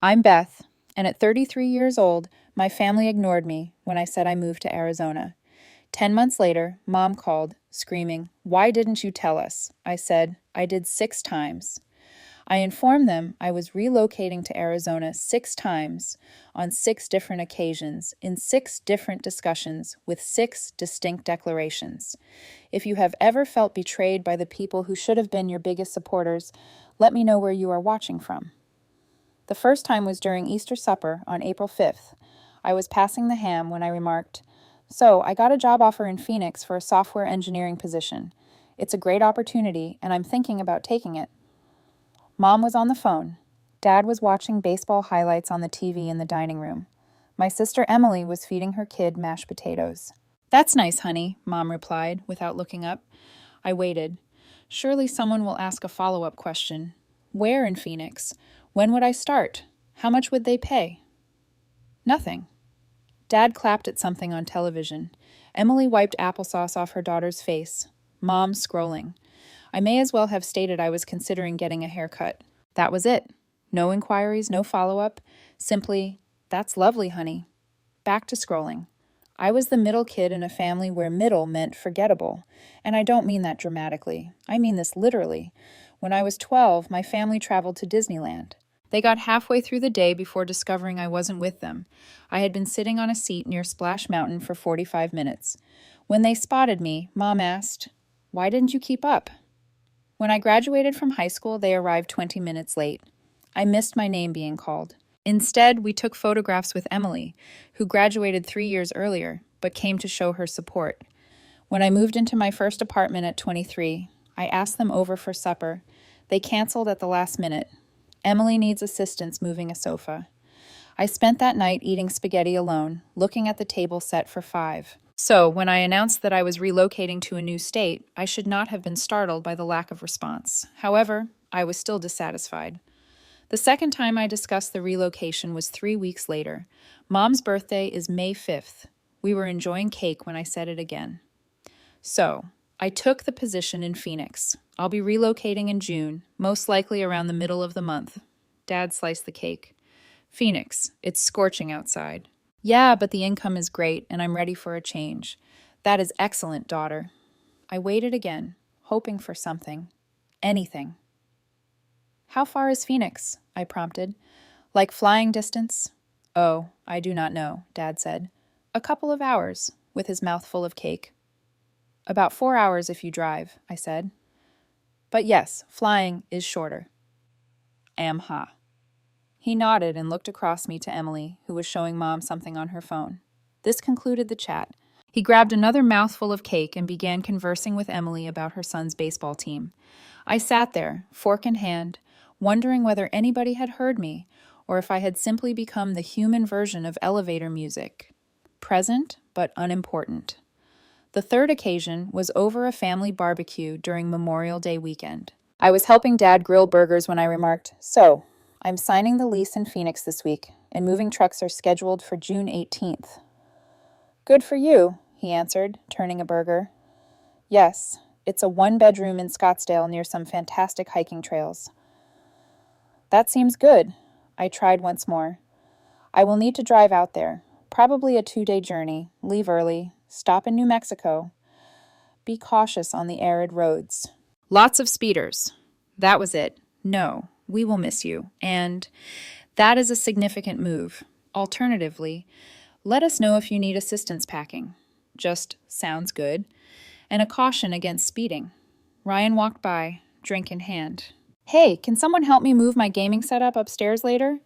I'm Beth, and at 33 years old, my family ignored me when I said I moved to Arizona. 10 months later, Mom called, screaming, "Why didn't you tell us?" I said, "I did 6 times." I informed them I was relocating to Arizona 6 times on 6 different occasions in 6 different discussions with 6 distinct declarations. If you have ever felt betrayed by the people who should have been your biggest supporters, let me know where you are watching from. The first time was during Easter supper on April 5th. I was passing the ham when I remarked, "So, I got a job offer in Phoenix for a software engineering position. It's a great opportunity, and I'm thinking about taking it." Mom was on the phone. Dad was watching baseball highlights on the TV in the dining room. My sister Emily was feeding her kid mashed potatoes. "That's nice, honey," Mom replied without looking up. I waited. Surely someone will ask a follow-up question. Where in Phoenix? When would I start? How much would they pay? Nothing. Dad clapped at something on television. Emily wiped applesauce off her daughter's face. Mom scrolling. I may as well have stated I was considering getting a haircut. That was it. No inquiries, no follow-up. Simply, "That's lovely, honey." Back to scrolling. I was the middle kid in a family where middle meant forgettable. And I don't mean that dramatically. I mean this literally. When I was 12, my family traveled to Disneyland. They got halfway through the day before discovering I wasn't with them. I had been sitting on a seat near Splash Mountain for 45 minutes. When they spotted me, Mom asked, "Why didn't you keep up?" When I graduated from high school, they arrived 20 minutes late. I missed my name being called. Instead, we took photographs with Emily, who graduated 3 years earlier, but came to show her support. When I moved into my first apartment at 23, I asked them over for supper. They canceled at the last minute. Emily needs assistance moving a sofa. I spent that night eating spaghetti alone, looking at the table set for 5. So, when I announced that I was relocating to a new state, I should not have been startled by the lack of response. However, I was still dissatisfied. The second time I discussed the relocation was 3 weeks later. Mom's birthday is May 5th. We were enjoying cake when I said it again. So, I took the position in Phoenix. I'll be relocating in June, most likely around the middle of the month. Dad sliced the cake. "Phoenix, it's scorching outside." "Yeah, but the income is great, and I'm ready for a change." "That is excellent, daughter." I waited again, hoping for something. Anything. "How far is Phoenix?" I prompted. "Like flying distance?" "Oh, I do not know," Dad said. "A couple of hours," with his mouth full of cake. "About 4 hours if you drive," I said. "But yes, flying is shorter." "Amha." He nodded and looked across me to Emily, who was showing Mom something on her phone. This concluded the chat. He grabbed another mouthful of cake and began conversing with Emily about her son's baseball team. I sat there, fork in hand, wondering whether anybody had heard me, or if I had simply become the human version of elevator music. Present, but unimportant. The third occasion was over a family barbecue during Memorial Day weekend. I was helping Dad grill burgers when I remarked, "So, I'm signing the lease in Phoenix this week, and moving trucks are scheduled for June 18th. "Good for you," he answered, turning a burger. "Yes, it's a 1 bedroom in Scottsdale near some fantastic hiking trails." "That seems good." I tried once more. "I will need to drive out there. Probably a 2-day journey. Leave early. Stop in New Mexico. Be cautious on the arid roads. Lots of speeders." That was it. "No, we will miss you. And that is a significant move. Alternatively, let us know if you need assistance packing." Just sounds good. And a caution against speeding. Ryan walked by, drink in hand. "Hey, can someone help me move my gaming setup upstairs later?"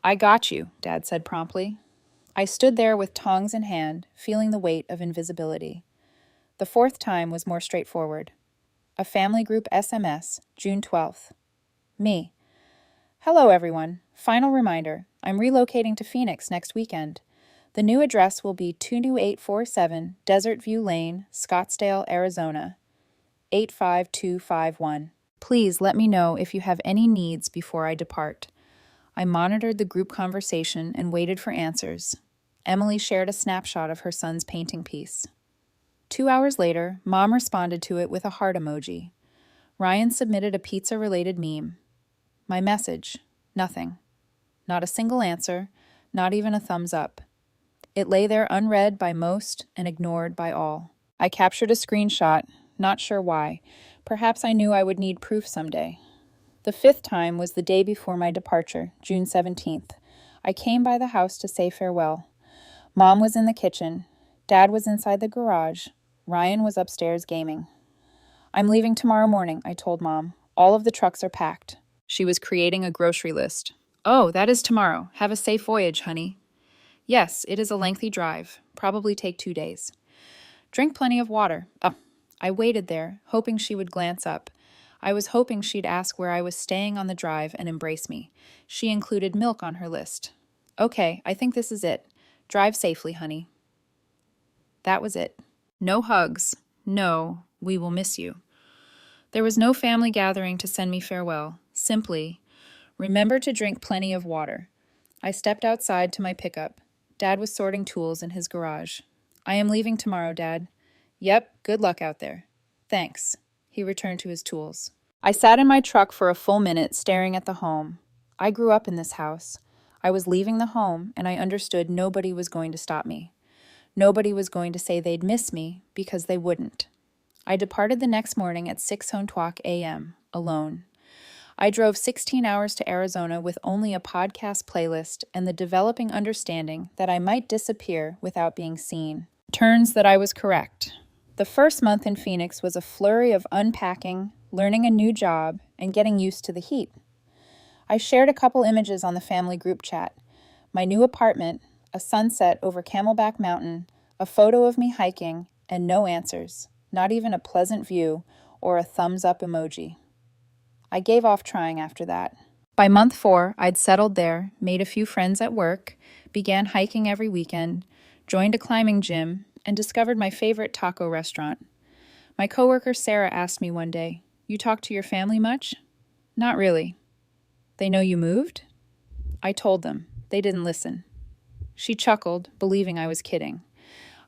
"I got you," Dad said promptly. I stood there with tongs in hand, feeling the weight of invisibility. The fourth time was more straightforward. A family group SMS, June 12th. Me. "Hello, everyone. Final reminder, I'm relocating to Phoenix next weekend. The new address will be 22847 Desert View Lane, Scottsdale, Arizona, 85251. Please let me know if you have any needs before I depart." I monitored the group conversation and waited for answers. Emily shared a snapshot of her son's painting piece. 2 hours later, Mom responded to it with a heart emoji. Ryan submitted a pizza-related meme. My message, nothing. Not a single answer, not even a thumbs up. It lay there unread by most and ignored by all. I captured a screenshot, not sure why. Perhaps I knew I would need proof someday. The fifth time was the day before my departure, June 17th. I came by the house to say farewell. Mom was in the kitchen. Dad was inside the garage. Ryan was upstairs gaming. I'm leaving tomorrow morning, I told Mom. All of the trucks are packed. She was creating a grocery list. Oh, that is tomorrow. Have a safe voyage, honey. Yes, it is a lengthy drive. Probably take 2 days. Drink plenty of water. Oh, I waited there, hoping she would glance up. I was hoping she'd ask where I was staying on the drive and embrace me. She included milk on her list. Okay, I think this is it. Drive safely, honey. That was it. No hugs. No, we will miss you. There was no family gathering to send me farewell. Simply, remember to drink plenty of water. I stepped outside to my pickup. Dad was sorting tools in his garage. I am leaving tomorrow, Dad. Yep, good luck out there. Thanks. He returned to his tools. I sat in my truck for a full minute, staring at the home. I grew up in this house. I was leaving the home, and I understood nobody was going to stop me. Nobody was going to say they'd miss me, because they wouldn't. I departed the next morning at 6:00 a.m., alone. I drove 16 hours to Arizona with only a podcast playlist and the developing understanding that I might disappear without being seen. Turns that I was correct. The first month in Phoenix was a flurry of unpacking, learning a new job, and getting used to the heat. I shared a couple images on the family group chat. My new apartment, a sunset over Camelback Mountain, a photo of me hiking, and no answers, not even a pleasant view or a thumbs up emoji. I gave off trying after that. By month 4, I'd settled there, made a few friends at work, began hiking every weekend, joined a climbing gym, and discovered my favorite taco restaurant. My coworker Sarah asked me one day, "You talk to your family much?" "Not really." "They know you moved?" I told them. They didn't listen. She chuckled, believing I was kidding.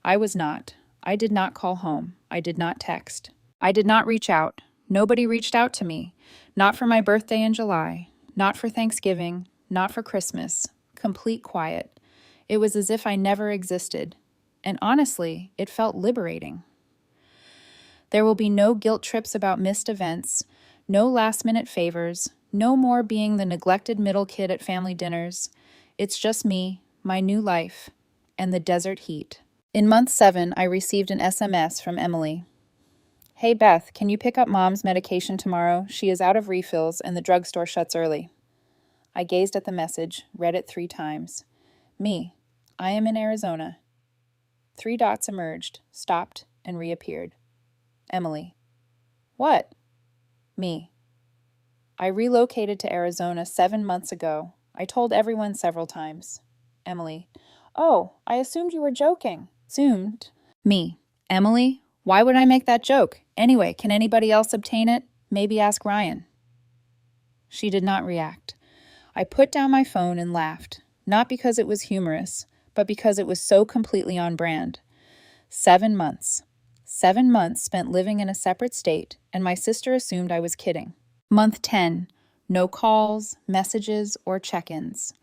I was not. I did not call home. I did not text. I did not reach out. Nobody reached out to me. Not for my birthday in July. Not for Thanksgiving. Not for Christmas. Complete quiet. It was as if I never existed. And honestly, it felt liberating. There will be no guilt trips about missed events, no last-minute favors, no more being the neglected middle kid at family dinners. It's just me, my new life, and the desert heat. In month 7, I received an SMS from Emily. "Hey Beth, can you pick up Mom's medication tomorrow? She is out of refills and the drugstore shuts early." I gazed at the message, read it 3 times. Me, I am in Arizona. 3 dots emerged, stopped, and reappeared. Emily. What? Me. I relocated to Arizona 7 months ago. I told everyone several times. Emily. Oh, I assumed you were joking. Assumed. Me. Emily, why would I make that joke? Anyway, can anybody else obtain it? Maybe ask Ryan. She did not react. I put down my phone and laughed, not because it was humorous, but because it was so completely on brand. 7 months. 7 months spent living in a separate state, and my sister assumed I was kidding. Month 10. No calls, messages, or check-ins.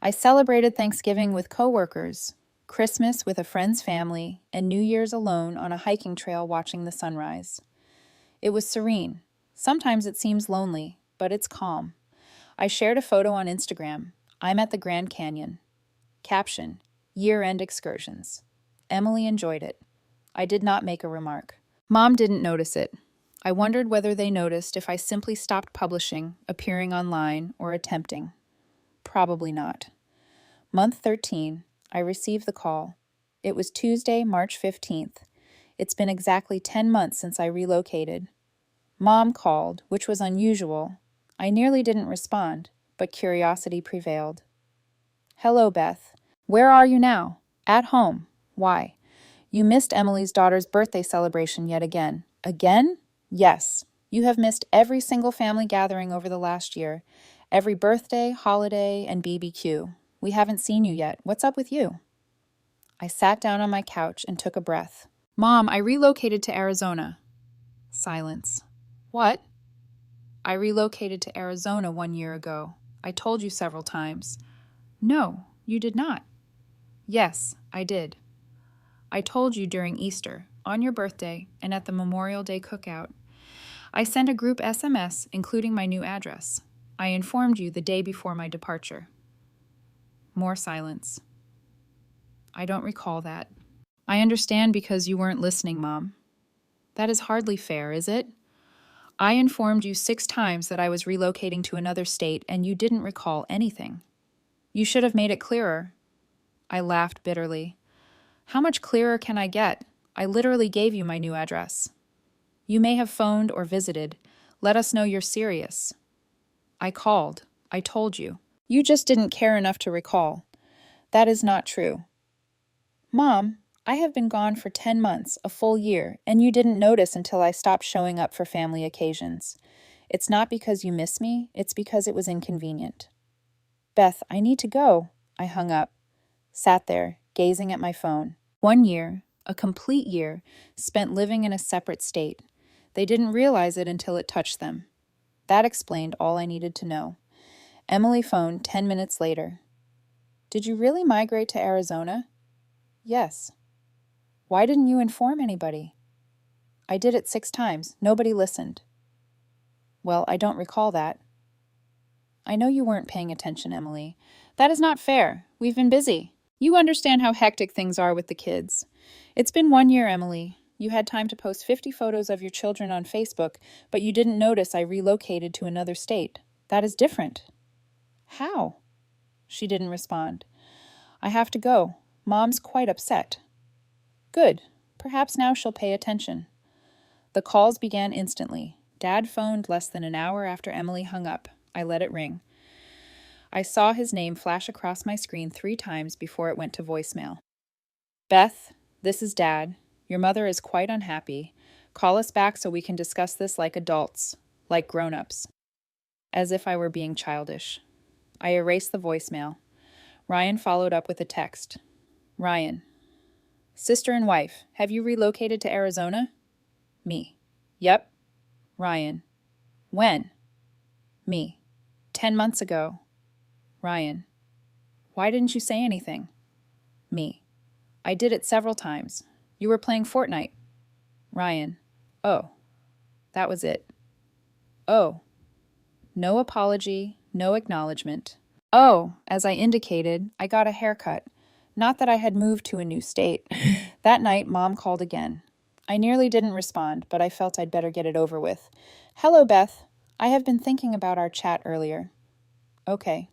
I celebrated Thanksgiving with coworkers, Christmas with a friend's family, and New Year's alone on a hiking trail watching the sunrise. It was serene. Sometimes it seems lonely, but it's calm. I shared a photo on Instagram. I'm at the Grand Canyon. Caption, year-end excursions. Emily enjoyed it. I did not make a remark. Mom didn't notice it. I wondered whether they noticed if I simply stopped publishing, appearing online, or attempting. Probably not. Month 13, I received the call. It was Tuesday, March 15th. It's been exactly 10 months since I relocated. Mom called, which was unusual. I nearly didn't respond, but curiosity prevailed. Hello, Beth. Where are you now? At home. Why? You missed Emily's daughter's birthday celebration yet again. Again? Yes. You have missed every single family gathering over the last year. Every birthday, holiday, and BBQ. We haven't seen you yet. What's up with you? I sat down on my couch and took a breath. Mom, I relocated to Arizona. Silence. What? I relocated to Arizona 1 year ago. I told you several times. No, you did not. Yes, I did. I told you during Easter, on your birthday, and at the Memorial Day cookout. I sent a group SMS including my new address. I informed you the day before my departure. More silence. I don't recall that. I understand because you weren't listening, Mom. That is hardly fair, is it? I informed you 6 times that I was relocating to another state and you didn't recall anything. You should have made it clearer. I laughed bitterly. How much clearer can I get? I literally gave you my new address. You may have phoned or visited. Let us know you're serious. I called. I told you. You just didn't care enough to recall. That is not true. Mom, I have been gone for 10 months, a full year, and you didn't notice until I stopped showing up for family occasions. It's not because you miss me, it's because it was inconvenient. Beth, I need to go. I hung up, sat there, gazing at my phone. 1 year, a complete year, spent living in a separate state. They didn't realize it until it touched them. That explained all I needed to know. Emily phoned 10 minutes later. Did you really migrate to Arizona? Yes. Why didn't you inform anybody? I did it 6 times. Nobody listened. Well, I don't recall that. I know you weren't paying attention, Emily. That is not fair. We've been busy. You understand how hectic things are with the kids. It's been 1 year, Emily. You had time to post 50 photos of your children on Facebook, but you didn't notice I relocated to another state. That is different. How? She didn't respond. I have to go. Mom's quite upset. Good. Perhaps now she'll pay attention. The calls began instantly. Dad phoned less than an hour after Emily hung up. I let it ring. I saw his name flash across my screen 3 times before it went to voicemail. Beth, this is Dad. Your mother is quite unhappy. Call us back so we can discuss this like adults, like grown-ups. As if I were being childish. I erased the voicemail. Ryan followed up with a text. Ryan. Sister and wife, have you relocated to Arizona? Me. Yep. Ryan. When? Me. 10 months ago. Ryan. Why didn't you say anything? Me. I did it several times. You were playing Fortnite. Ryan. Oh. That was it. Oh. No apology, no acknowledgement. Oh, as I indicated, I got a haircut. Not that I had moved to a new state. That night, Mom called again. I nearly didn't respond, but I felt I'd better get it over with. Hello, Beth. I have been thinking about our chat earlier. Okay.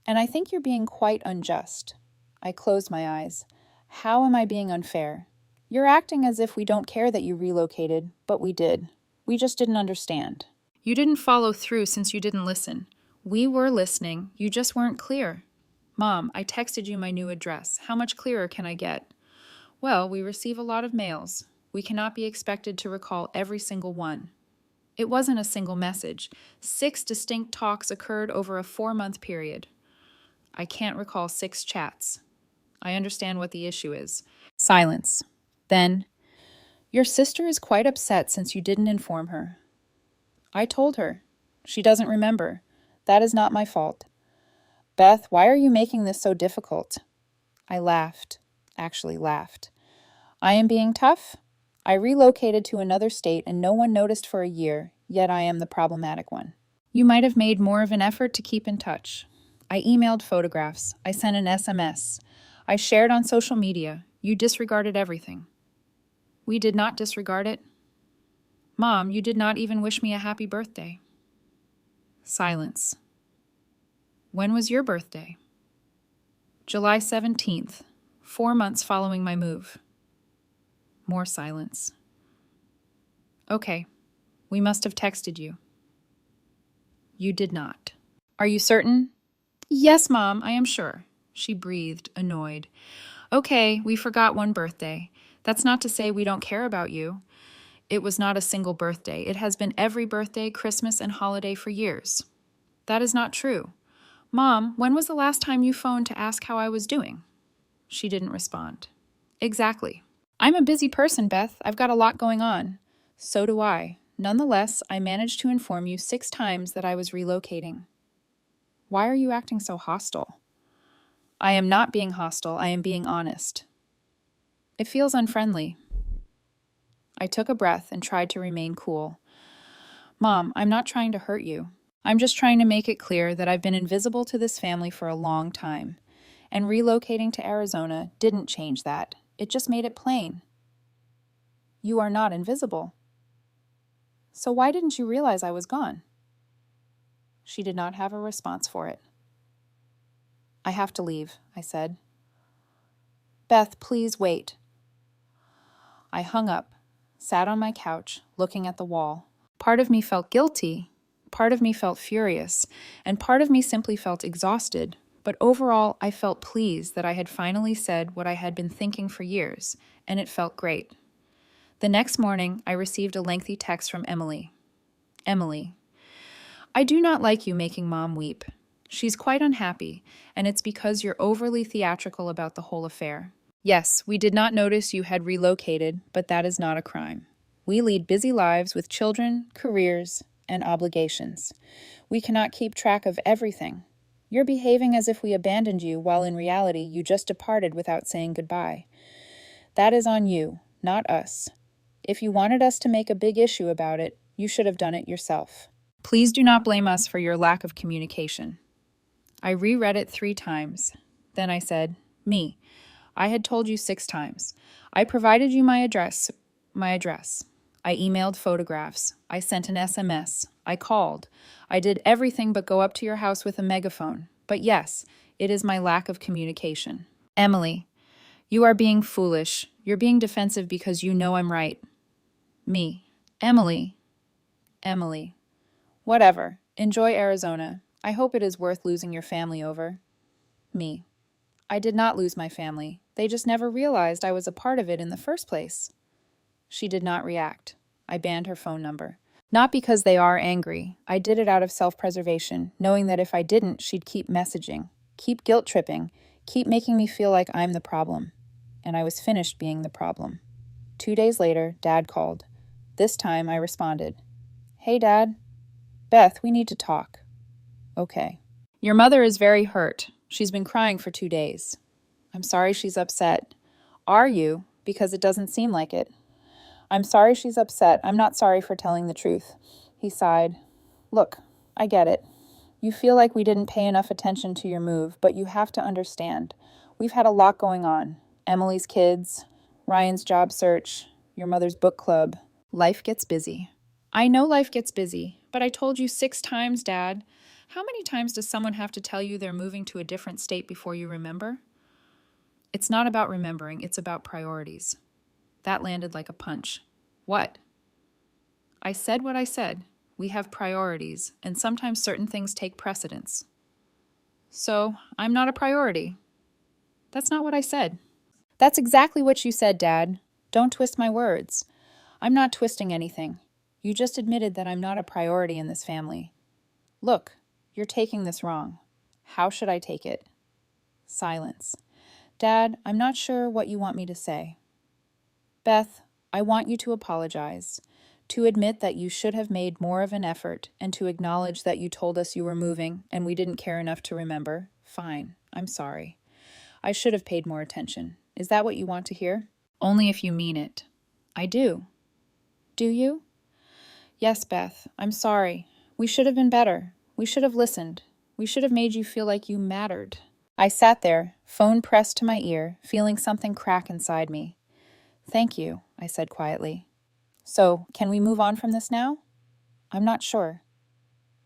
And I think you're being quite unjust. I closed my eyes. How am I being unfair? You're acting as if we don't care that you relocated, but we did. We just didn't understand. You didn't follow through since you didn't listen. We were listening. You just weren't clear. Mom, I texted you my new address. How much clearer can I get? Well, we receive a lot of mails. We cannot be expected to recall every single one. It wasn't a single message. 6 distinct talks occurred over a 4-month period. I can't recall 6 chats. I understand what the issue is. Silence. Then, your sister is quite upset since you didn't inform her. I told her. She doesn't remember. That is not my fault. Beth, why are you making this so difficult? I laughed. Actually laughed. I am being tough? I relocated to another state and no one noticed for a year, yet I am the problematic one. You might have made more of an effort to keep in touch. I emailed photographs. I sent an SMS. I shared on social media. You disregarded everything. We did not disregard it. Mom, you did not even wish me a happy birthday. Silence. When was your birthday? July 17th, 4 months following my move. More silence. Okay, we must have texted you. You did not. Are you certain? Yes, Mom, I am sure. She breathed, annoyed. Okay, we forgot one birthday. That's not to say we don't care about you. It was not a single birthday. It has been every birthday, Christmas, and holiday for years. That is not true. Mom, when was the last time you phoned to ask how I was doing? She didn't respond. Exactly. I'm a busy person, Beth. I've got a lot going on. So do I. Nonetheless, I managed to inform you 6 times that I was relocating. Why are you acting so hostile? I am not being hostile, I am being honest. It feels unfriendly. I took a breath and tried to remain cool. Mom, I'm not trying to hurt you. I'm just trying to make it clear that I've been invisible to this family for a long time. And relocating to Arizona didn't change that. It just made it plain. You are not invisible. So why didn't you realize I was gone? She did not have a response for it. I have to leave, I said. Beth, please wait. I hung up, sat on my couch, looking at the wall. Part of me felt guilty, part of me felt furious, and part of me simply felt exhausted. But overall, I felt pleased that I had finally said what I had been thinking for years, and it felt great. The next morning, I received a lengthy text from Emily. Emily, I do not like you making Mom weep. She's quite unhappy, and it's because you're overly theatrical about the whole affair. Yes, we did not notice you had relocated, but that is not a crime. We lead busy lives with children, careers, and obligations. We cannot keep track of everything. You're behaving as if we abandoned you, while in reality you just departed without saying goodbye. That is on you, not us. If you wanted us to make a big issue about it, you should have done it yourself. Please do not blame us for your lack of communication. I reread it 3 times. Then I said, Me. I had told you 6 times. I provided you my address. I emailed photographs. I sent an SMS. I called. I did everything but go up to your house with a megaphone. But yes, it is my lack of communication. Emily, you are being foolish. You're being defensive because you know I'm right. Me. Emily. Whatever. Enjoy Arizona. I hope it is worth losing your family over. Me. I did not lose my family. They just never realized I was a part of it in the first place. She did not react. I banned her phone number. Not because they are angry. I did it out of self-preservation, knowing that if I didn't, she'd keep messaging, keep guilt-tripping, keep making me feel like I'm the problem. And I was finished being the problem. 2 days later, Dad called. This time, I responded. Hey, Dad. Beth, we need to talk. Okay. Your mother is very hurt. She's been crying for 2 days. I'm sorry she's upset. Are you? Because it doesn't seem like it. I'm sorry she's upset. I'm not sorry for telling the truth. He sighed. Look, I get it. You feel like we didn't pay enough attention to your move, but you have to understand. We've had a lot going on. Emily's kids, Ryan's job search, your mother's book club. Life gets busy. I know life gets busy, but I told you 6 times, Dad. How many times does someone have to tell you they're moving to a different state before you remember? It's not about remembering, it's about priorities. That landed like a punch. What? I said what I said. We have priorities, and sometimes certain things take precedence. So, I'm not a priority. That's not what I said. That's exactly what you said, Dad. Don't twist my words. I'm not twisting anything. You just admitted that I'm not a priority in this family. Look, you're taking this wrong. How should I take it? Silence. Dad, I'm not sure what you want me to say. Beth, I want you to apologize, to admit that you should have made more of an effort, and to acknowledge that you told us you were moving and we didn't care enough to remember. Fine, I'm sorry. I should have paid more attention. Is that what you want to hear? Only if you mean it. I do. Do you? Yes, Beth, I'm sorry. We should have been better. We should have listened. We should have made you feel like you mattered. I sat there, phone pressed to my ear, feeling something crack inside me. Thank you, I said quietly. So, can we move on from this now? I'm not sure.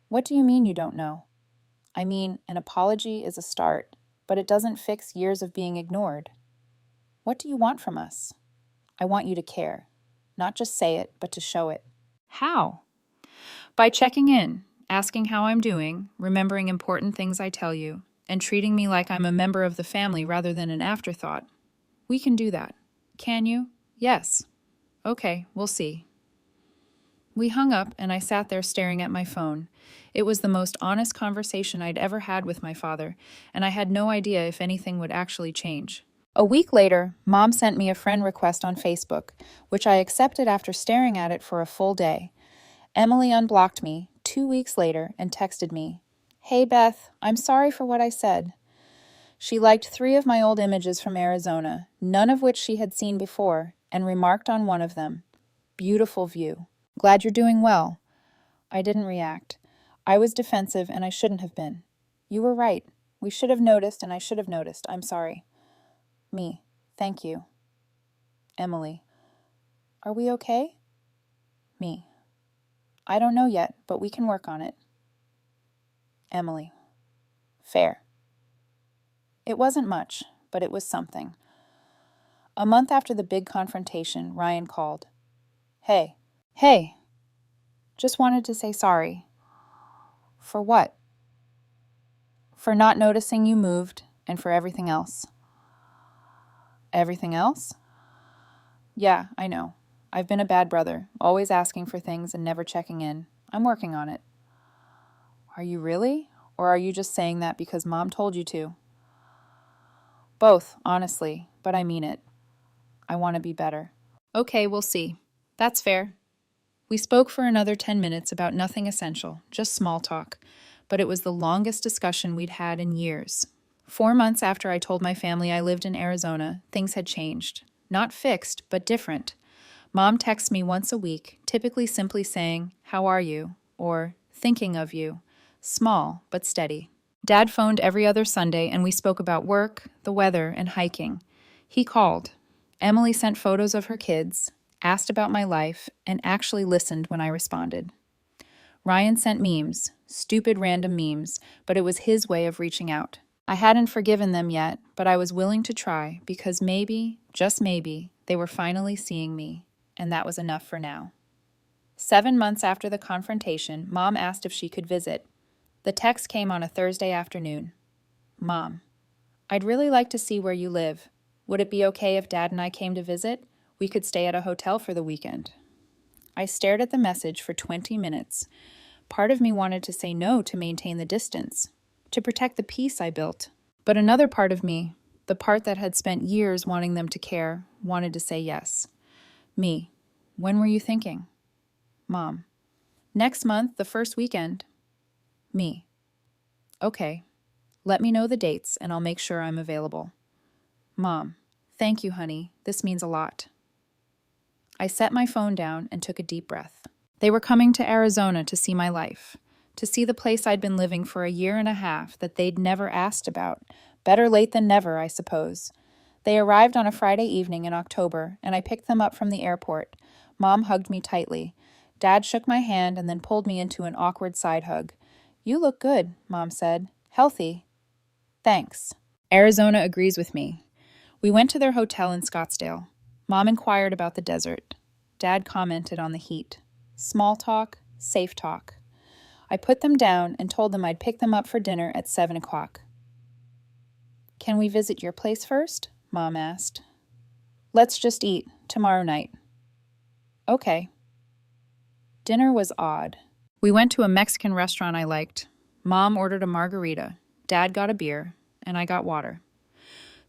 What do you mean you don't know? I mean, an apology is a start, but it doesn't fix years of being ignored. What do you want from us? I want you to care. Not just say it, but to show it. How? By checking in, asking how I'm doing, remembering important things I tell you, and treating me like I'm a member of the family rather than an afterthought. We can do that. Can you? Yes. Okay, we'll see. We hung up, and I sat there staring at my phone. It was the most honest conversation I'd ever had with my father, and I had no idea if anything would actually change. A week later, Mom sent me a friend request on Facebook, which I accepted after staring at it for a full day. Emily unblocked me 2 weeks later and texted me, Hey Beth, I'm sorry for what I said. She liked 3 of my old images from Arizona, none of which she had seen before, and remarked on one of them, "Beautiful view. Glad you're doing well." I didn't react. I was defensive, and I shouldn't have been. "You were right. We should have noticed, and I should have noticed. I'm sorry." Me. "Thank you." Emily. "Are we okay?" Me. "I don't know yet, but we can work on it." Emily. "Fair." It wasn't much, but it was something. A month after the big confrontation, Ryan called. "Hey." "Hey. Just wanted to say sorry." "For what?" "For not noticing you moved, and for everything else." "Everything else?" "Yeah, I know. I've been a bad brother, always asking for things and never checking in. I'm working on it." "Are you really? Or are you just saying that because Mom told you to?" "Both, honestly, but I mean it. I want to be better." "Okay, we'll see. That's fair." We spoke for another 10 minutes about nothing essential, just small talk, but it was the longest discussion we'd had in years. 4 months after I told my family I lived in Arizona, things had changed. Not fixed, but different. Mom texts me once a week, typically simply saying, "How are you?" or "Thinking of you." Small, but steady. Dad phoned every other Sunday, and we spoke about work, the weather, and hiking. He called. Emily sent photos of her kids, asked about my life, and actually listened when I responded. Ryan sent memes, stupid random memes, but it was his way of reaching out. I hadn't forgiven them yet, but I was willing to try because maybe, just maybe, they were finally seeing me, and that was enough for now. 7 months after the confrontation, Mom asked if she could visit. The text came on a Thursday afternoon. "Mom, I'd really like to see where you live. Would it be okay if Dad and I came to visit? We could stay at a hotel for the weekend." I stared at the message for 20 minutes. Part of me wanted to say no to maintain the distance, to protect the peace I built. But another part of me, the part that had spent years wanting them to care, wanted to say yes. Me. "When were you thinking?" Mom. "Next month, the first weekend." Me. "Okay. Let me know the dates, and I'll make sure I'm available." Mom. "Thank you, honey. This means a lot." I set my phone down and took a deep breath. They were coming to Arizona to see my life, to see the place I'd been living for a year and a half that they'd never asked about. Better late than never, I suppose. They arrived on a Friday evening in October, and I picked them up from the airport. Mom hugged me tightly. Dad shook my hand and then pulled me into an awkward side hug. "You look good," Mom said. "Healthy." "Thanks." Arizona agrees with me. We went to their hotel in Scottsdale. Mom inquired about the desert. Dad commented on the heat. Small talk, safe talk. I put them down and told them I'd pick them up for dinner at 7 o'clock. "Can we visit your place first?" Mom asked. "Let's just eat, tomorrow night." "Okay." Dinner was odd. We went to a Mexican restaurant I liked. Mom ordered a margarita. Dad got a beer, and I got water.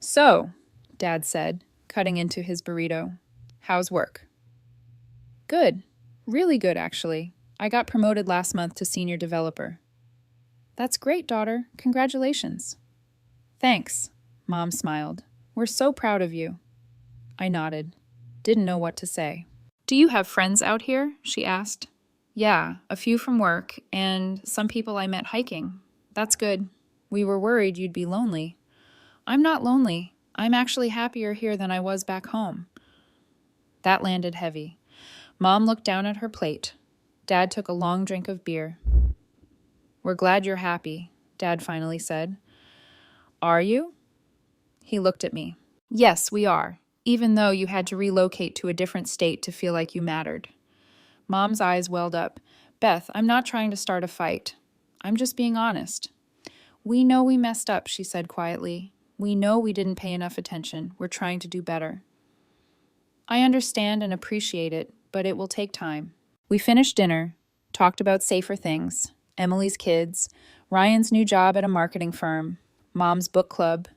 "So," Dad said, cutting into his burrito, "how's work?" "Good. Really good, actually. I got promoted last month to senior developer." "That's great, daughter. Congratulations." "Thanks," Mom smiled. "We're so proud of you." I nodded. Didn't know what to say. "Do you have friends out here?" she asked. "Yeah, a few from work, and some people I met hiking." "That's good. We were worried you'd be lonely." "I'm not lonely. I'm actually happier here than I was back home." That landed heavy. Mom looked down at her plate. Dad took a long drink of beer. "We're glad you're happy," Dad finally said. "Are you?" He looked at me. "Yes, we are, even though you had to relocate to a different state to feel like you mattered." Mom's eyes welled up. "Beth, I'm not trying to start a fight. I'm just being honest." "We know we messed up," she said quietly. "We know we didn't pay enough attention. We're trying to do better." "I understand and appreciate it, but it will take time." We finished dinner, talked about safer things, Emily's kids, Ryan's new job at a marketing firm, Mom's book club.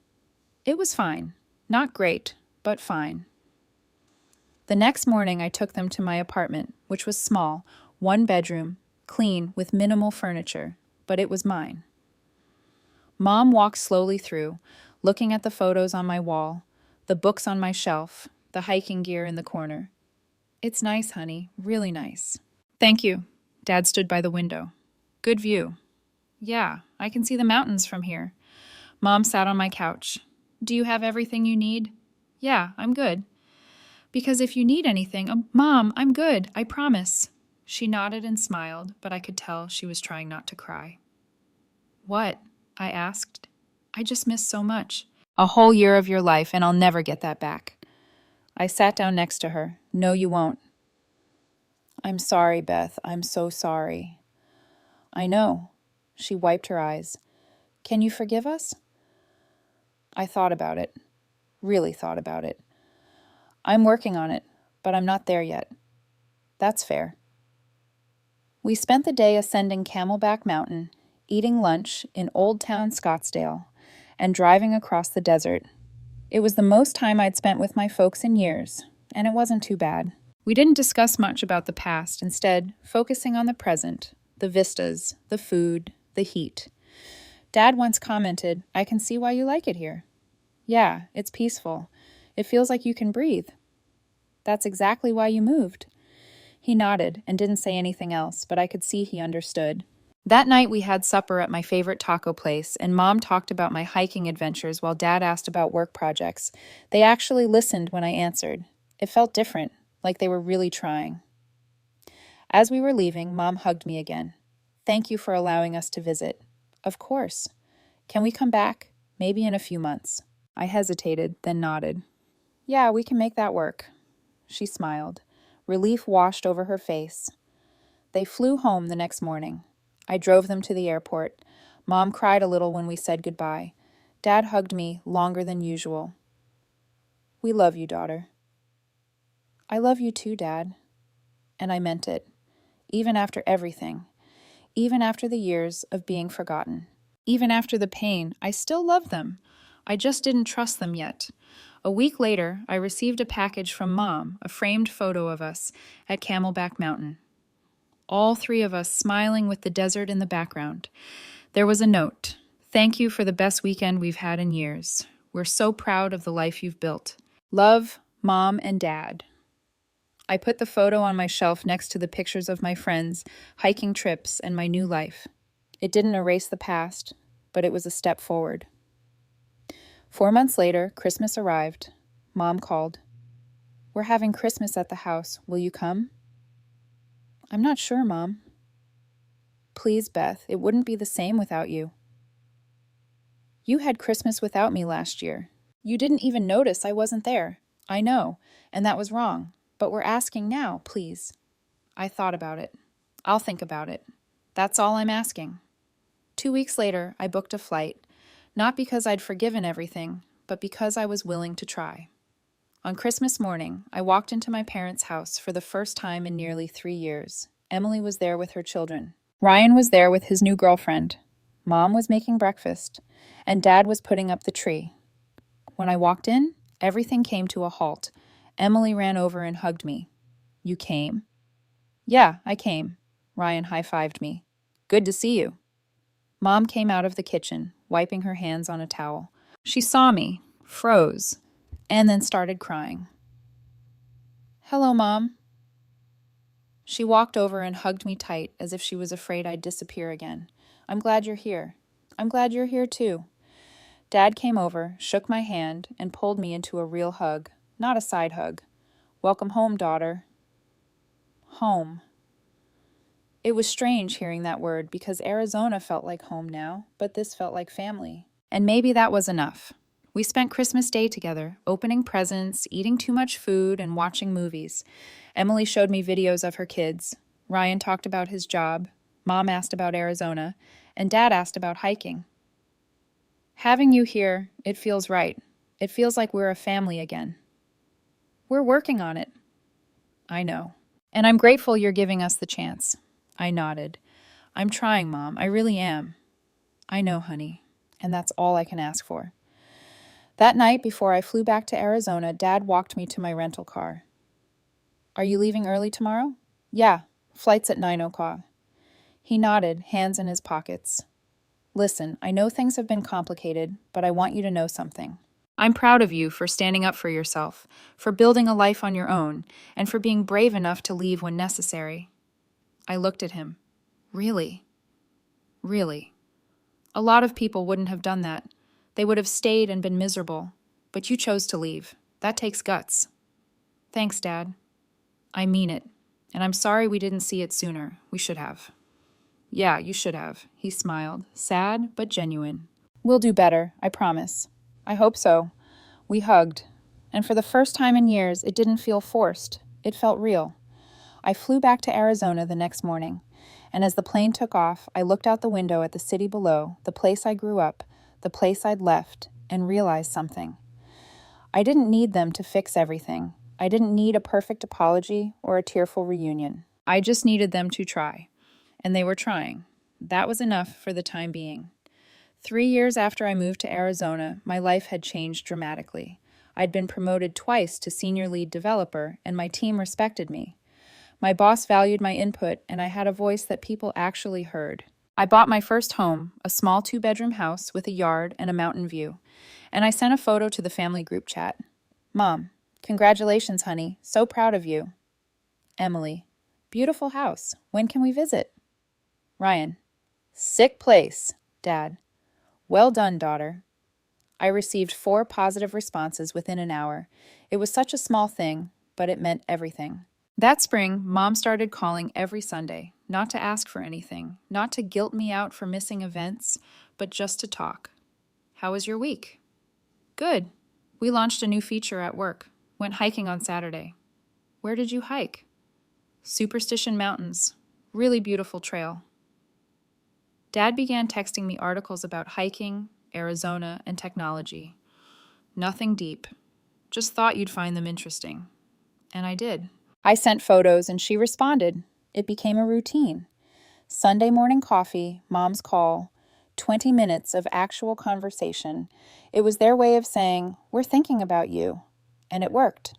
It was fine. Not great, but fine. The next morning, I took them to my apartment, which was small, 1 bedroom, clean, with minimal furniture, but it was mine. Mom walked slowly through, looking at the photos on my wall, the books on my shelf, the hiking gear in the corner. It's nice, honey, really nice. Thank you. Dad stood by the window. Good view. Yeah, I can see the mountains from here. Mom sat on my couch. Do you have everything you need? Yeah, I'm good. Because if you need anything, Mom, I'm good, I promise. She nodded and smiled, but I could tell she was trying not to cry. What? I asked. I just miss so much. A whole year of your life, and I'll never get that back. I sat down next to her. No, you won't. I'm sorry, Beth. I'm so sorry. I know. She wiped her eyes. Can you forgive us? I thought about it. Really thought about it. I'm working on it, but I'm not there yet. That's fair. We spent the day ascending Camelback Mountain, eating lunch in Old Town Scottsdale, and driving across the desert. It was the most time I'd spent with my folks in years, and it wasn't too bad. We didn't discuss much about the past, instead focusing on the present, the vistas, the food, the heat. Dad once commented, I can see why you like it here. Yeah, it's peaceful. It feels like you can breathe. That's exactly why you moved. He nodded and didn't say anything else, but I could see he understood. That night we had supper at my favorite taco place, and Mom talked about my hiking adventures while Dad asked about work projects. They actually listened when I answered. It felt different, like they were really trying. As we were leaving, Mom hugged me again. Thank you for allowing us to visit. Of course. Can we come back? Maybe in a few months. I hesitated, then nodded. Yeah, we can make that work. She smiled. Relief washed over her face. They flew home the next morning. I drove them to the airport. Mom cried a little when we said goodbye. Dad hugged me longer than usual. We love you, daughter. I love you too, Dad. And I meant it. Even after everything. Even after the years of being forgotten. Even after the pain, I still love them. I just didn't trust them yet. A week later, I received a package from Mom, a framed photo of us at Camelback Mountain. All three of us smiling with the desert in the background. There was a note. Thank you for the best weekend we've had in years. We're so proud of the life you've built. Love, Mom and Dad. I put the photo on my shelf next to the pictures of my friends, hiking trips, and my new life. It didn't erase the past, but it was a step forward. 4 months later, Christmas arrived. Mom called. We're having Christmas at the house. Will you come? I'm not sure, Mom. Please, Beth, it wouldn't be the same without you. You had Christmas without me last year. You didn't even notice I wasn't there. I know, and that was wrong. But we're asking now, please. I thought about it. I'll think about it. That's all I'm asking. 2 weeks later, I booked a flight, not because I'd forgiven everything, but because I was willing to try. On Christmas morning, I walked into my parents' house for the first time in nearly 3 years. Emily was there with her children. Ryan was there with his new girlfriend. Mom was making breakfast, and Dad was putting up the tree. When I walked in, everything came to a halt. Emily ran over and hugged me. You came? Yeah, I came. Ryan high-fived me. Good to see you. Mom came out of the kitchen, wiping her hands on a towel. She saw me, froze, and then started crying. Hello, Mom. She walked over and hugged me tight as if she was afraid I'd disappear again. I'm glad you're here. I'm glad you're here too. Dad came over, shook my hand, and pulled me into a real hug, not a side hug. Welcome home, daughter. Home. It was strange hearing that word because Arizona felt like home now, but this felt like family. And maybe that was enough. We spent Christmas Day together, opening presents, eating too much food, and watching movies. Emily showed me videos of her kids. Ryan talked about his job. Mom asked about Arizona. And Dad asked about hiking. Having you here, it feels right. It feels like we're a family again. We're working on it. I know. And I'm grateful you're giving us the chance. I nodded. I'm trying, Mom. I really am. I know, honey. And that's all I can ask for. That night, before I flew back to Arizona, Dad walked me to my rental car. Are you leaving early tomorrow? Yeah, flight's at 9 o'clock. He nodded, hands in his pockets. Listen, I know things have been complicated, but I want you to know something. I'm proud of you for standing up for yourself, for building a life on your own, and for being brave enough to leave when necessary. I looked at him. Really? Really? A lot of people wouldn't have done that. They would have stayed and been miserable. But you chose to leave. That takes guts. Thanks, Dad. I mean it. And I'm sorry we didn't see it sooner. We should have. Yeah, you should have. He smiled, sad but genuine. We'll do better, I promise. I hope so. We hugged. And for the first time in years, it didn't feel forced. It felt real. I flew back to Arizona the next morning, and as the plane took off, I looked out the window at the city below, the place I grew up, the place I'd left, and realized something. I didn't need them to fix everything. I didn't need a perfect apology or a tearful reunion. I just needed them to try. And they were trying. That was enough for the time being. 3 years after I moved to Arizona, my life had changed dramatically. I'd been promoted twice to senior lead developer, and my team respected me. My boss valued my input, and I had a voice that people actually heard. I bought my first home, a small 2-bedroom house with a yard and a mountain view, and I sent a photo to the family group chat. Mom, congratulations, honey. So proud of you. Emily, beautiful house. When can we visit? Ryan, sick place. Dad, well done, daughter. I received 4 positive responses within an hour. It was such a small thing, but it meant everything. That spring, Mom started calling every Sunday, not to ask for anything, not to guilt me out for missing events, but just to talk. How was your week? Good. We launched a new feature at work. Went hiking on Saturday. Where did you hike? Superstition Mountains. Really beautiful trail. Dad began texting me articles about hiking, Arizona, and technology. Nothing deep. Just thought you'd find them interesting. And I did. I sent photos and she responded. It became a routine. Sunday morning coffee, Mom's call, 20 minutes of actual conversation. It was their way of saying, we're thinking about you. And it worked.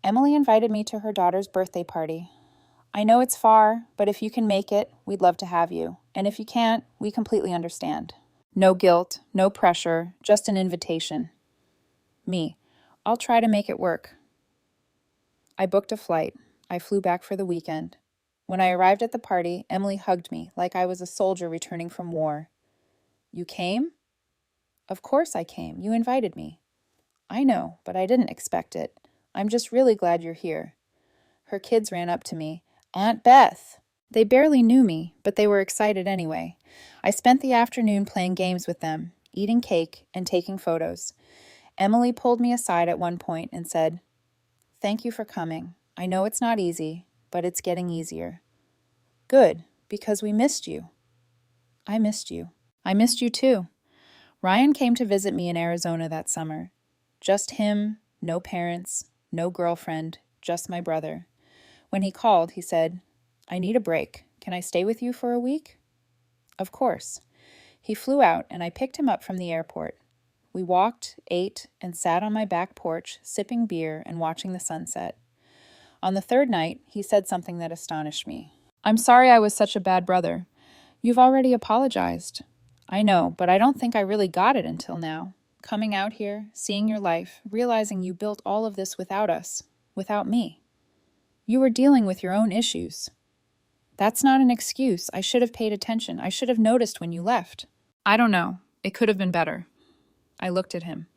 Emily invited me to her daughter's birthday party. I know it's far, but if you can make it, we'd love to have you. And if you can't, we completely understand. No guilt, no pressure, just an invitation. Me, I'll try to make it work. I booked a flight. I flew back for the weekend. When I arrived at the party, Emily hugged me like I was a soldier returning from war. You came? Of course I came. You invited me. I know, but I didn't expect it. I'm just really glad you're here. Her kids ran up to me. Aunt Beth! They barely knew me, but they were excited anyway. I spent the afternoon playing games with them, eating cake, and taking photos. Emily pulled me aside at one point and said, Thank you for coming. I know it's not easy, but it's getting easier. Good, because we missed you. I missed you. I missed you too. Ryan came to visit me in Arizona that summer. Just him, no parents, no girlfriend, just my brother. When he called, he said, I need a break. Can I stay with you for a week? Of course. He flew out, and I picked him up from the airport. We walked, ate, and sat on my back porch, sipping beer and watching the sunset. On the 3rd night, he said something that astonished me. I'm sorry I was such a bad brother. You've already apologized. I know, but I don't think I really got it until now. Coming out here, seeing your life, realizing you built all of this without us, without me. You were dealing with your own issues. That's not an excuse. I should have paid attention. I should have noticed when you left. I don't know. It could have been better. I looked at him.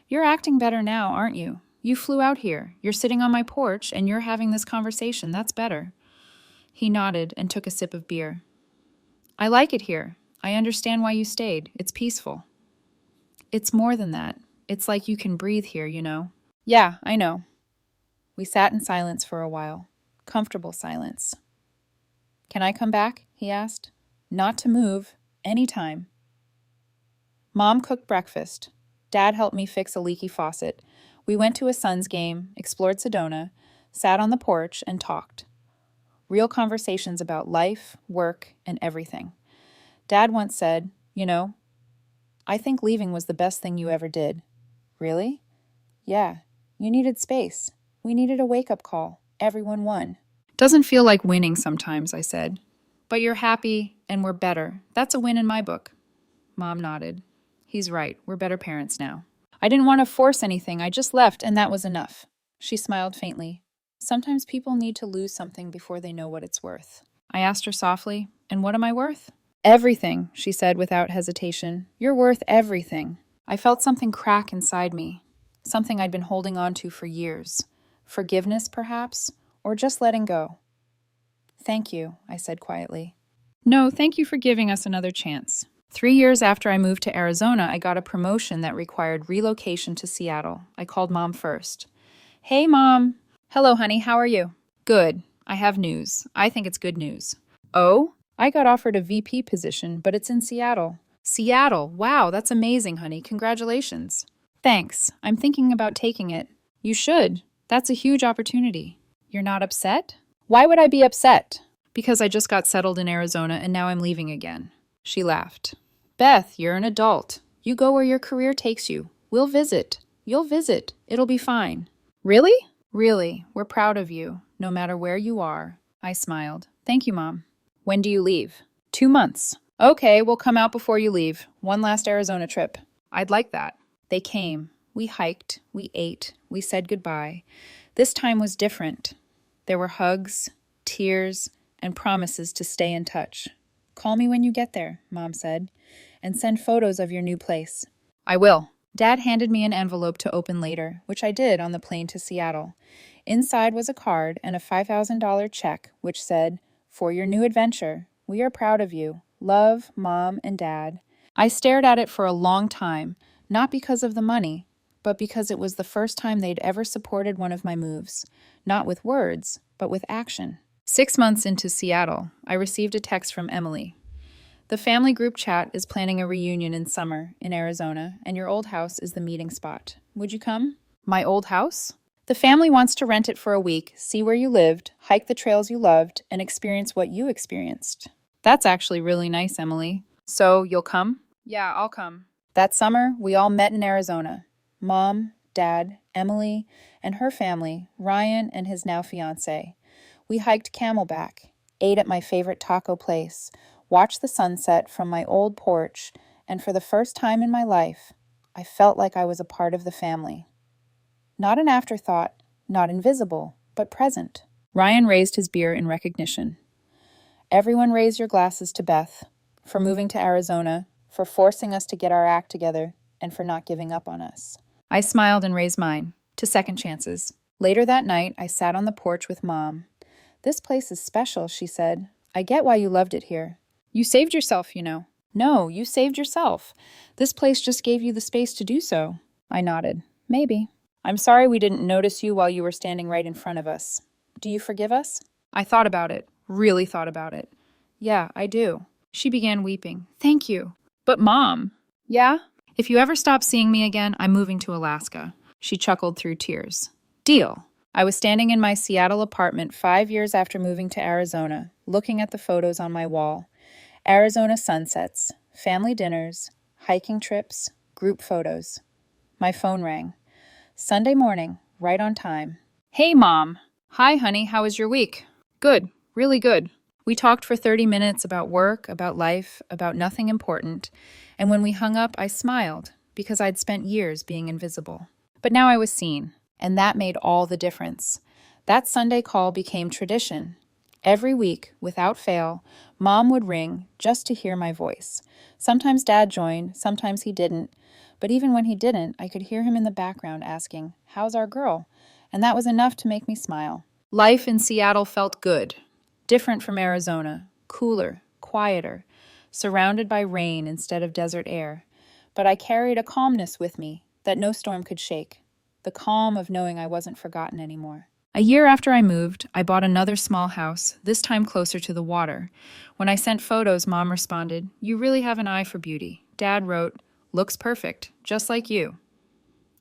You're acting better now, aren't you? You flew out here. You're sitting on my porch, and you're having this conversation. That's better. He nodded and took a sip of beer. I like it here. I understand why you stayed. It's peaceful. It's more than that. It's like you can breathe here, you know. Yeah, I know. We sat in silence for a while. Comfortable silence. Can I come back? He asked. Not to move. Anytime. Mom cooked breakfast. Dad helped me fix a leaky faucet. We went to a Suns game, explored Sedona, sat on the porch, and talked. Real conversations about life, work, and everything. Dad once said, you know, I think leaving was the best thing you ever did. Really? Yeah. You needed space. We needed a wake-up call. Everyone won. Doesn't feel like winning sometimes, I said. But you're happy, and we're better. That's a win in my book. Mom nodded. He's right. We're better parents now. I didn't want to force anything. I just left, and that was enough. She smiled faintly. Sometimes people need to lose something before they know what it's worth. I asked her softly, and what am I worth? Everything, she said without hesitation. You're worth everything. I felt something crack inside me, something I'd been holding on to for years. Forgiveness, perhaps, or just letting go. Thank you, I said quietly. No, thank you for giving us another chance. 3 years after I moved to Arizona, I got a promotion that required relocation to Seattle. I called Mom first. Hey, Mom. Hello, honey. How are you? Good. I have news. I think it's good news. Oh? I got offered a VP position, but it's in Seattle. Seattle. Wow, that's amazing, honey. Congratulations. Thanks. I'm thinking about taking it. You should. That's a huge opportunity. You're not upset? Why would I be upset? Because I just got settled in Arizona and now I'm leaving again. She laughed. Beth, you're an adult. You go where your career takes you. We'll visit. You'll visit. It'll be fine. Really? Really. We're proud of you, no matter where you are. I smiled. Thank you, Mom. When do you leave? 2 months. Okay, we'll come out before you leave. One last Arizona trip. I'd like that. They came. We hiked. We ate. We said goodbye. This time was different. There were hugs, tears, and promises to stay in touch. Call me when you get there, Mom said, and send photos of your new place. I will. Dad handed me an envelope to open later, which I did on the plane to Seattle. Inside was a card and a $5,000 check, which said, For your new adventure, we are proud of you. Love, Mom and Dad. I stared at it for a long time, not because of the money, but because it was the first time they'd ever supported one of my moves, not with words, but with action. 6 months into Seattle, I received a text from Emily. The family group chat is planning a reunion in summer in Arizona, and your old house is the meeting spot. Would you come? My old house? The family wants to rent it for a week, see where you lived, hike the trails you loved, and experience what you experienced. That's actually really nice, Emily. So, you'll come? Yeah, I'll come. That summer, we all met in Arizona. Mom, Dad, Emily, and her family, Ryan and his now fiancé. We hiked Camelback, ate at my favorite taco place, watched the sunset from my old porch, and for the first time in my life, I felt like I was a part of the family. Not an afterthought, not invisible, but present. Ryan raised his beer in recognition. Everyone raise your glasses to Beth, for moving to Arizona, for forcing us to get our act together, and for not giving up on us. I smiled and raised mine, to second chances. Later that night, I sat on the porch with Mom. This place is special, she said. I get why you loved it here. You saved yourself, you know. No, you saved yourself. This place just gave you the space to do so. I nodded. Maybe. I'm sorry we didn't notice you while you were standing right in front of us. Do you forgive us? I thought about it, really thought about it. Yeah, I do. She began weeping. Thank you. But Mom. Yeah? If you ever stop seeing me again, I'm moving to Alaska. She chuckled through tears. Deal. I was standing in my Seattle apartment 5 years after moving to Arizona, looking at the photos on my wall. Arizona sunsets, family dinners, hiking trips, group photos. My phone rang. Sunday morning, right on time. Hey, Mom. Hi, honey. How was your week? Good. Really good. We talked for 30 minutes about work, about life, about nothing important. And when we hung up, I smiled because I'd spent years being invisible. But now I was seen, and that made all the difference. That Sunday call became tradition. Every week, without fail, Mom would ring just to hear my voice. Sometimes Dad joined, sometimes he didn't. But even when he didn't, I could hear him in the background asking, "How's our girl?" And that was enough to make me smile. Life in Seattle felt good. Different from Arizona, cooler, quieter, surrounded by rain instead of desert air. But I carried a calmness with me that no storm could shake. The calm of knowing I wasn't forgotten anymore. A year after I moved, I bought another small house, this time closer to the water. When I sent photos, Mom responded, "You really have an eye for beauty." Dad wrote, "Looks perfect, just like you."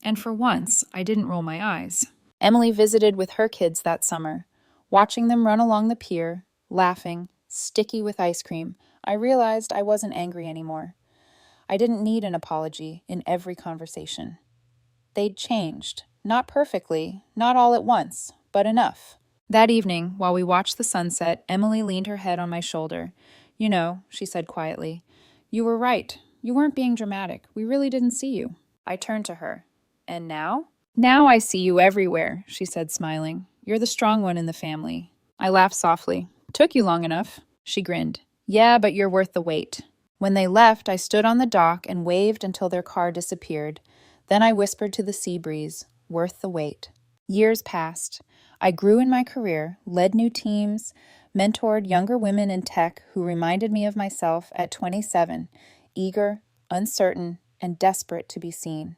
And for once, I didn't roll my eyes. Emily visited with her kids that summer. Watching them run along the pier, laughing, sticky with ice cream, I realized I wasn't angry anymore. I didn't need an apology in every conversation. They'd changed, not perfectly, not all at once, but enough. That evening, while we watched the sunset, Emily leaned her head on my shoulder. "You know," she said quietly, "you were right. You weren't being dramatic. We really didn't see you. I turned to her. And now? Now I see you everywhere, she said, smiling. You're the strong one in the family. I laughed softly. Took you long enough. She grinned. Yeah, but you're worth the wait. When they left, I stood on the dock and waved until their car disappeared. Then I whispered to the sea breeze, worth the wait. Years passed. I grew in my career, led new teams, mentored younger women in tech who reminded me of myself at 27, eager, uncertain, and desperate to be seen.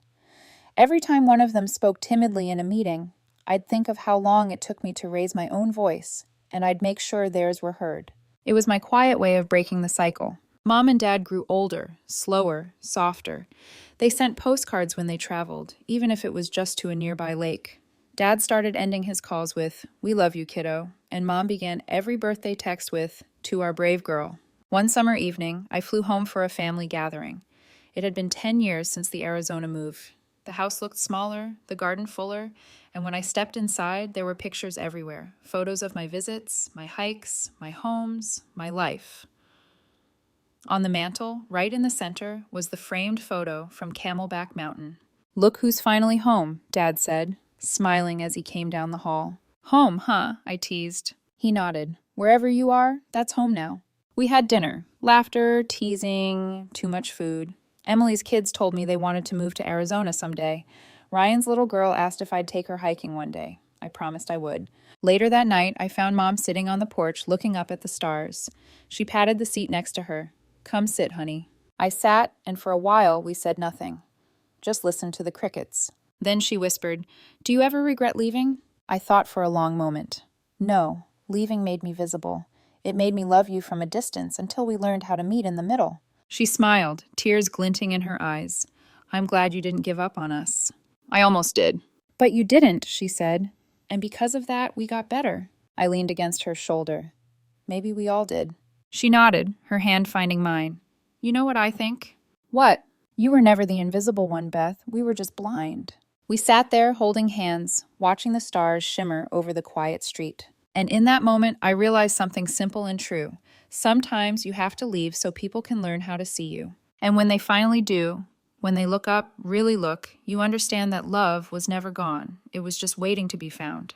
Every time one of them spoke timidly in a meeting, I'd think of how long it took me to raise my own voice, and I'd make sure theirs were heard. It was my quiet way of breaking the cycle. Mom and Dad grew older, slower, softer. They sent postcards when they traveled, even if it was just to a nearby lake. Dad started ending his calls with, "We love you, kiddo," and Mom began every birthday text with, "To our brave girl." One summer evening, I flew home for a family gathering. It had been 10 years since the Arizona move. The house looked smaller, the garden fuller, and when I stepped inside, there were pictures everywhere. Photos of my visits, my hikes, my homes, my life. On the mantle, right in the center, was the framed photo from Camelback Mountain. "Look who's finally home," Dad said, smiling as he came down the hall. "Home, huh?" I teased. He nodded. "Wherever you are, that's home now." We had dinner. Laughter, teasing, too much food. Emily's kids told me they wanted to move to Arizona someday. Ryan's little girl asked if I'd take her hiking one day. I promised I would. Later that night, I found Mom sitting on the porch looking up at the stars. She patted the seat next to her. "Come sit, honey." I sat, and for a while we said nothing. Just listened to the crickets. Then she whispered, "Do you ever regret leaving?" I thought for a long moment. No, leaving made me visible. It made me love you from a distance until we learned how to meet in the middle. She smiled, tears glinting in her eyes. "I'm glad you didn't give up on us." I almost did. "But you didn't," she said. "And because of that, we got better." I leaned against her shoulder. "Maybe we all did." She nodded, her hand finding mine. "You know what I think?" "What?" "You were never the invisible one, Beth. We were just blind." We sat there holding hands, watching the stars shimmer over the quiet street. And in that moment, I realized something simple and true. Sometimes you have to leave so people can learn how to see you. And when they finally do, when they look up, really look, you understand that love was never gone. It was just waiting to be found.